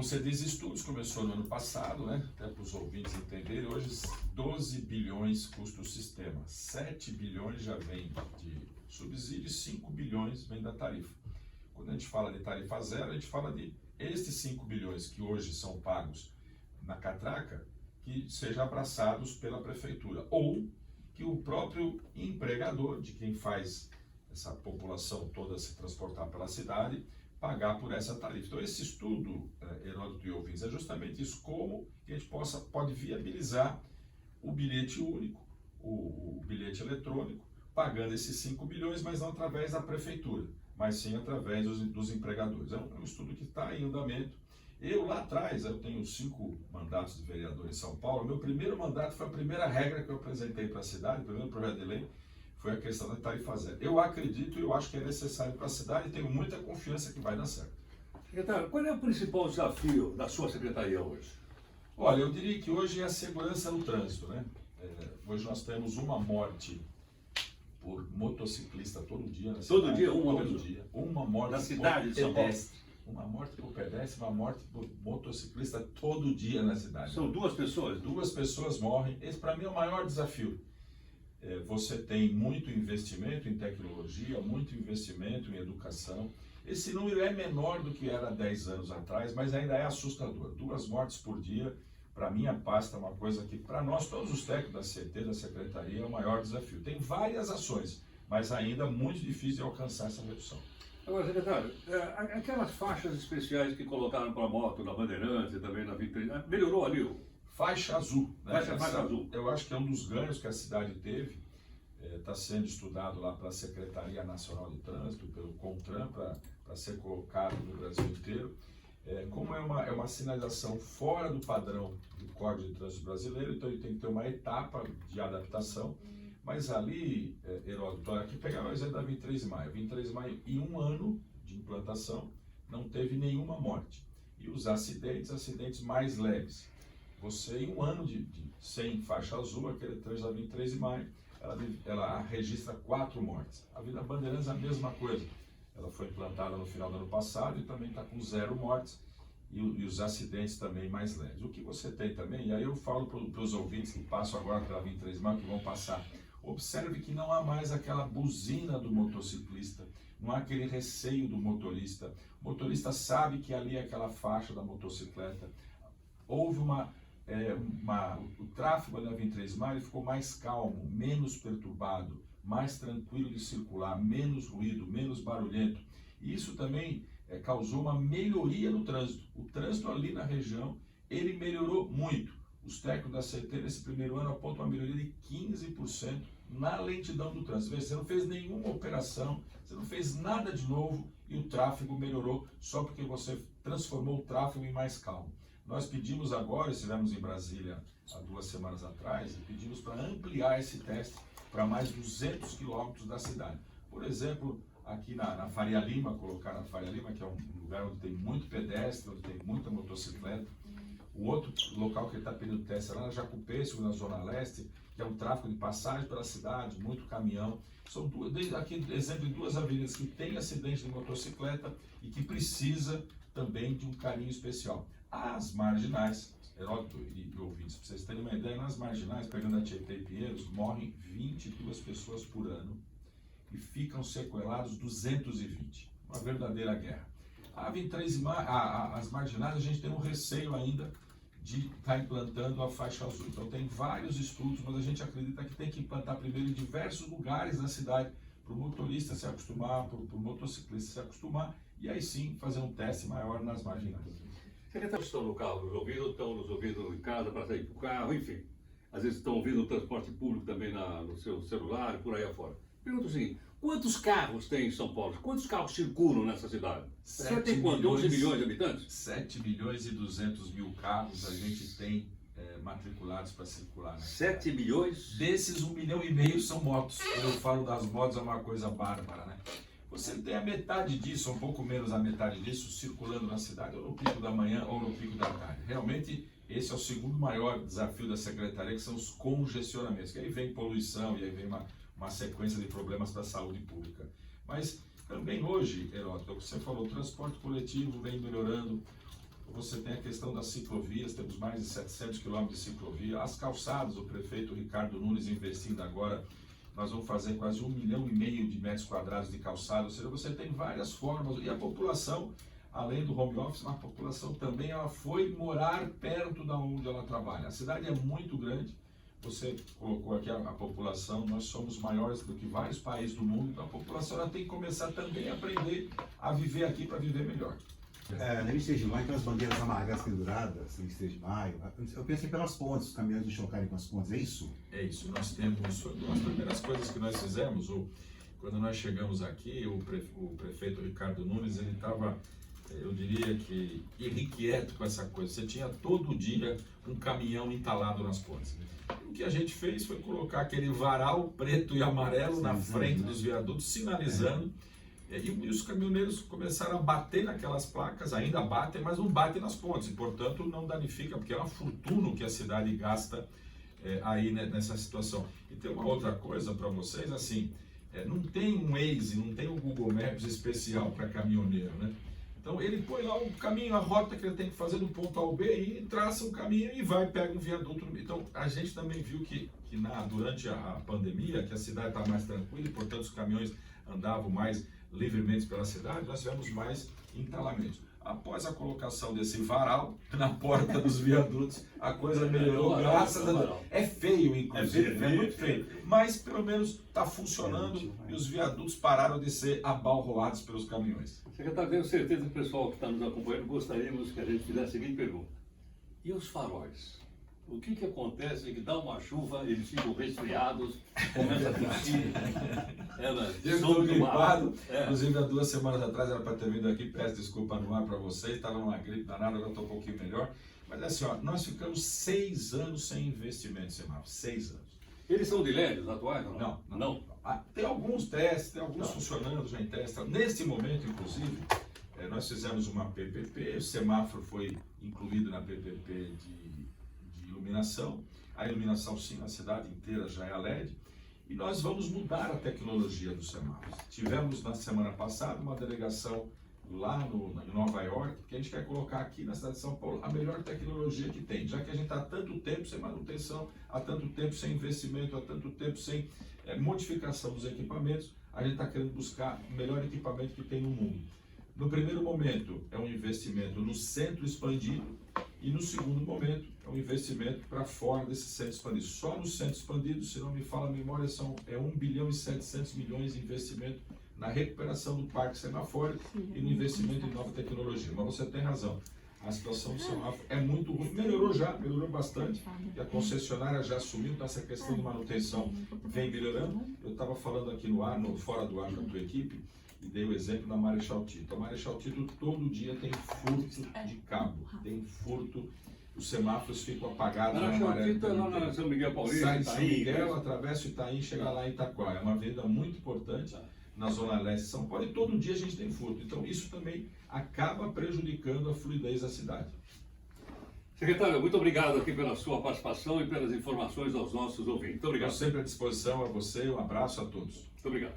você diz, estudos começou no ano passado, né? Até para os ouvintes entenderem, hoje 12 bilhões custa o sistema, 7 bilhões já vem de subsídio e 5 bilhões vem da tarifa. Quando a gente fala de tarifa zero, a gente fala de estes 5 bilhões que hoje são pagos na catraca, que sejam abraçados pela prefeitura, ou que o próprio empregador, de quem faz essa população toda se transportar pela cidade, pagar por essa tarifa. Então, esse estudo, Heródoto e ouvintes, é justamente isso, como que a gente pode viabilizar o bilhete único, o bilhete eletrônico, pagando esses 5 bilhões, mas não através da prefeitura, mas sim através dos empregadores. É um estudo que está em andamento. Eu, lá atrás, eu tenho 5 mandatos de vereador em São Paulo. Meu primeiro mandato foi a primeira regra que eu apresentei para a cidade, o primeiro projeto de lei, foi a questão da tarifa zero. Eu acredito e eu acho que é necessário para a cidade e tenho muita confiança que vai dar certo. Secretário, qual é o principal desafio da sua secretaria hoje? Olha, eu diria que hoje é a segurança no trânsito, né? Hoje nós temos uma morte por motociclista todo dia na cidade. Todo dia? Todo dia. Uma morte na cidade de São Paulo? Uma morte por pedestre, uma morte por motociclista todo dia na cidade. São 2 pessoas? 2 pessoas morrem. Esse, para mim, é o maior desafio. Você tem muito investimento em tecnologia, muito investimento em educação. Esse número é menor do que era 10 anos atrás, mas ainda é assustador. 2 mortes por dia, para minha pasta, é uma coisa que, para nós, todos os técnicos da CT, da Secretaria, é o maior desafio. Tem várias ações, mas ainda muito difícil de alcançar essa redução. Agora, secretário, aquelas faixas especiais que colocaram para moto na Bandeirantes e também na Vitrine, melhorou ali? Faixa azul, né? Faixa azul. Eu acho que é um dos ganhos que a cidade teve. Está sendo estudado lá pela Secretaria Nacional de Trânsito, pelo CONTRAN, para ser colocado no Brasil inteiro. Como é uma sinalização fora do padrão do Código de Trânsito Brasileiro, então ele tem que ter uma etapa de adaptação. Mas ali, Heródoto, aqui pegar o exemplo da 23 de maio. 23 de maio, em 1 ano de implantação, não teve nenhuma morte. E os acidentes mais leves. Você, em 1 ano sem faixa azul, aquele trânsito da 23 de maio, ela registra 4 mortes. A Avenida Bandeirantes é a mesma coisa. Ela foi implantada no final do ano passado e também está com 0 mortes e os acidentes também mais leves. O que você tem também, e aí eu falo para os ouvintes que passam agora pela 23 de maio, que vão passar, observe que não há mais aquela buzina do motociclista, não há aquele receio do motorista. O motorista sabe que ali é aquela faixa da motocicleta. Houve o tráfego na 23 de maio ficou mais calmo, menos perturbado, mais tranquilo de circular, menos ruído, menos barulhento. E isso também causou uma melhoria no trânsito. O trânsito ali na região, ele melhorou muito. Os técnicos da CT nesse primeiro ano apontam uma melhoria de 15% na lentidão do trânsito. Você não fez nenhuma operação, você não fez nada de novo e o tráfego melhorou só porque você transformou o tráfego em mais calmo. Nós pedimos agora, estivemos em Brasília há 2 semanas atrás, e pedimos para ampliar esse teste para mais 200 quilômetros da cidade. Por exemplo, aqui na Faria Lima, colocar na Faria Lima, que é um lugar onde tem muito pedestre, onde tem muita motocicleta. O outro local que ele está pedindo teste é lá na Jacupêssego, na Zona Leste, que é um tráfego de passagem pela cidade, muito caminhão. São aqui exemplo de 2 avenidas que tem acidente de motocicleta e que precisa também de um carinho especial. As marginais, Heródoto e ouvintes, para vocês terem uma ideia, nas marginais, pegando a Tietê e Pinheiros, morrem 22 pessoas por ano e ficam sequelados 220. Uma verdadeira guerra. A 23 as marginais, a gente tem um receio ainda de estar implantando a faixa azul. Então tem vários estudos, mas a gente acredita que tem que implantar primeiro em diversos lugares da cidade, para o motorista se acostumar, para o motociclista se acostumar, e aí sim fazer um teste maior nas marginais. Secretário, estão no carro estão nos ouvindo em casa para sair para o carro, enfim. Às vezes estão ouvindo o transporte público também no seu celular e por aí afora. Pergunto o seguinte, quantos carros tem em São Paulo? Quantos carros circulam nessa cidade? Você tem quanto? 11 milhões de habitantes? 7 milhões e 200 mil carros a gente tem matriculados para circular. Né? 7 milhões? Desses 1,5 milhão são motos. Quando eu falo das motos é uma coisa bárbara, né? Você tem a metade disso, um pouco menos a metade disso, circulando na cidade, ou no pico da manhã ou no pico da tarde. Realmente, esse é o segundo maior desafio da Secretaria, que são os congestionamentos. Que aí vem poluição e aí vem uma sequência de problemas para a saúde pública. Mas também hoje, Heródoto, você falou, o transporte coletivo vem melhorando, você tem a questão das ciclovias, temos mais de 700 quilômetros de ciclovia, as calçadas, o prefeito Ricardo Nunes investindo agora, nós vamos fazer quase 1,5 milhão de metros quadrados de calçada, ou seja, você tem várias formas, e a população, além do home office, a população também ela foi morar perto da onde ela trabalha. A cidade é muito grande, você colocou aqui a população, nós somos maiores do que vários países do mundo, então a população ela tem que começar também a aprender a viver aqui para viver melhor. Na 23 de maio tem as bandeiras amarelas penduradas, 23 de maio. Eu pensei pelas pontes, os caminhões não chocarem com as pontes, é isso? É isso, nós temos, as primeiras coisas que nós fizemos, quando nós chegamos aqui, o prefeito Ricardo Nunes, ele estava, eu diria que irrequieto com essa coisa. Você tinha todo dia um caminhão entalado nas pontes. O que a gente fez foi colocar aquele varal preto e amarelo na frente dos viadutos, sinalizando, e os caminhoneiros começaram a bater naquelas placas, ainda batem, mas não batem nas pontes, e portanto não danifica, porque é uma fortuna que a cidade gasta aí nessa situação. E tem uma outra coisa para vocês, assim, não tem um Waze, não tem um Google Maps especial para caminhoneiro, né? Então ele põe lá o caminho, a rota que ele tem que fazer do ponto A ao B e traça um caminho e vai, pega um viaduto. Então a gente também viu que durante a pandemia, que a cidade está mais tranquila e portanto os caminhões andavam mais livremente pela cidade, nós tivemos mais entalamentos. Após a colocação desse varal na porta dos viadutos, a coisa melhorou, graças a Deus. É feio, inclusive, é muito feio, mas pelo menos está funcionando e os viadutos pararam de ser abalroados pelos caminhões. Secretário, tenho certeza que o pessoal que está nos acompanhando gostaríamos que a gente fizesse a seguinte pergunta. E os faróis? O que acontece que dá uma chuva, eles ficam resfriados, começa a tossir, Eu estou gripado, inclusive há 2 semanas atrás era para ter vindo aqui, peço desculpa no ar para vocês, estava numa gripe danada, agora estou um pouquinho melhor. Mas é assim, ó, nós ficamos 6 anos sem investimento em semáforo, 6 anos. Eles são de LED atuais? Não. Tem alguns testes, tem alguns funcionando já em teste. Neste momento, inclusive, nós fizemos uma PPP, o semáforo foi incluído na PPP de iluminação. A iluminação, sim, na cidade inteira já é a LED. E nós vamos mudar a tecnologia dos semáforos. Tivemos na semana passada uma delegação lá em Nova York, que a gente quer colocar aqui na cidade de São Paulo a melhor tecnologia que tem, já que a gente está há tanto tempo sem manutenção, há tanto tempo sem investimento, há tanto tempo sem modificação dos equipamentos, a gente está querendo buscar o melhor equipamento que tem no mundo. No primeiro momento é um investimento no centro expandido e no segundo momento é um investimento para fora desse centro expandido. Só no centro expandido, se não me falha a memória, é 1 bilhão e 700 milhões de investimento na recuperação do parque semafórico e no investimento em nova tecnologia. Mas você tem razão, a situação do semáforo é muito ruim, melhorou bastante, e a concessionária já assumiu, então essa questão de manutenção vem melhorando. Eu estava falando aqui no ar, fora do ar com a tua equipe, e dei o exemplo da Marechal Tito. A Marechal Tito todo dia tem furto de cabo, tem furto, os semáforos ficam apagados na Marechal Tito é lá na São Miguel Paulista, sai de São Miguel, atravessa o Itaim, chega lá em Itaquá. É uma avenida muito importante na Zona Leste de São Paulo e todo dia a gente tem furto. Então isso também acaba prejudicando a fluidez da cidade. Secretário, muito obrigado aqui pela sua participação e pelas informações aos nossos ouvintes. Muito obrigado. Estou sempre à disposição a você, um abraço a todos. Muito obrigado.